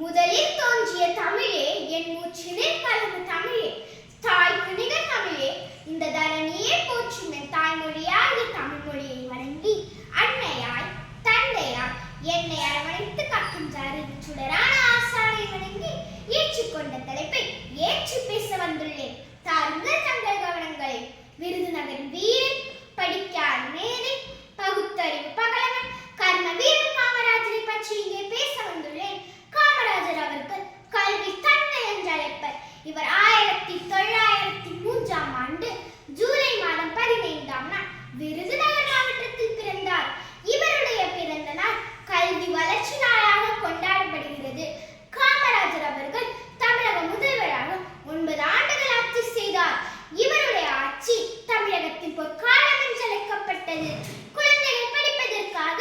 முதலில் தோன்றிய தமிழே என் மூச்சினில் கலந்த தமிழே தாய்க்கு நிகர் தமிழே இந்த தரணியே போற்றும் என் தாய்மொழியாகிய தமிழ் மொழியை வணங்கி அன்னையாய் தந்தையாய் என்னை அரவணைத்து காக்கின்ற அறிவு சுடரான ஆசானை வணங்கி ஏற்றுக்கொண்ட தலைப்பை ஏற்று பேச வந்துள்ளேன். தாருங்கள் தங்கள் கவனங்களை. விருதுநகரின் வீரன், படிக்காத மேதை, பகுத்தறிவு பகலவன், கர்ம வீரன் காமராஜரை பற்றி இங்கே பேச வந்துள்ளேன். காமராஜர் அவர்கள் கல்வி தந்தை என்று அழைப்பர். இவர் 1903ஆம் ஆண்டு ஜூலை மாதம் 15ஆம் நாள் விருதுநகர் மாவட்டத்தில் பிறந்தார். இவருடைய பிறந்த நாள் கல்வி வளர்ச்சி நாளாக கொண்டாடப்படுகிறது. காமராஜர் அவர்கள் தமிழக முதல்வராக 9 ஆண்டுகள் ஆட்சி செய்தார். இவருடைய ஆட்சி தமிழகத்தின் பொற்காலம் என்று அழைக்கப்பட்டது. குழந்தைகள் படிப்பதற்காக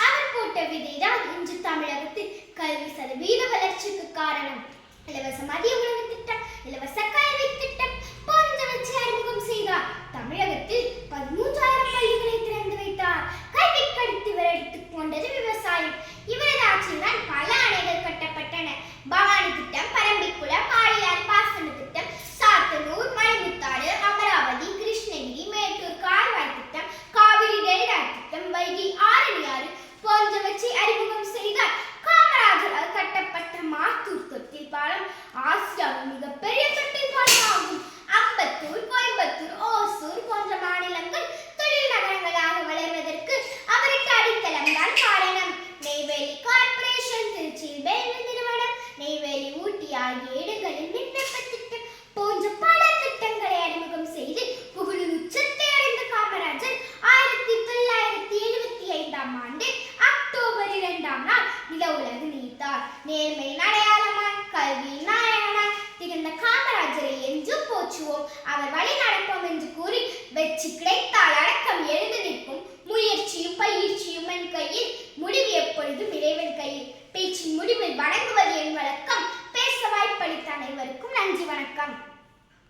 அவர் போட்ட விதைதான் இன்று தமிழகத்தில் கல்வி சதவீத வளர்ச்சிக்கு காரணம். இலவச மதிய உணவு திட்டம், இலவச கல்வி திட்டம் போன்றவற்றை அறிமுகம் செய்தார். தமிழகத்தில் 13,000 பள்ளிகளை திறந்து வைத்தார். கல்வி கடித்து இவர் எடுத்துக்கொண்டது விவசாயம். இவரது ஆட்சியில் தான் பல அணைகள் கட்டப்பட்டன. பவானி திட்டம், பரம்பிக்குளம், பாலியாறு பாசன திட்டம், சாத்தனூர், மணிமுத்தாறு, அமராவதி, கிருஷ்ணகிரி, மேட்டூர் கால்வாய் திட்டம், காவிரி டெல்டா திட்டம், வைகை ஆறு போன்றவற்றை அறிமுகம் செய்தார். காமராஜரால் கட்டப்பட்ட மாத்தூர் தொட்டில் பாலம் ஆசியாவின் மிகப்பெரிய தொட்டில் பாலம் ஆகும். அம்பத்தூர், கோயம்புத்தூர், ஓசூர் போன்ற மாநிலங்கள் தொழில் நகரங்களாக வளர்வதற்கு அவருக்கு அடித்தளம் தான் காரணம். நெய்வேலி கார்ப்பரேஷன், திருச்சியில் பெல்வி நிறுவனம், நெய்வேலி ஊட்டி ஆகிய இடங்களில் விண்ணப்ப திட்டம் போன்ற பல திட்டங்களை அறிமுகம் செய்து புகழின் உச்சத்தை அடைந்த காமராஜர் 1975ஆம் ஆண்டு அக்டோபர் 2ஆம் நாள் நில உலகு நீத்தார். நேர்மையின் அடையாளமாய், கல்வியின் நாயகனாய் திகழ்ந்த காமராஜரை என்றும் போற்றுவோம், அவர் வழி நடப்போம் என்று கூறி, வெற்றி கிடைத்தால் அடக்கம் எழுந்து நிற்கும், முயற்சியும் பயிற்சியும் என் கையில், முடிவு எப்பொழுதும் இறைவன் கையில். பேச்சின் முடிவில் வணங்குவது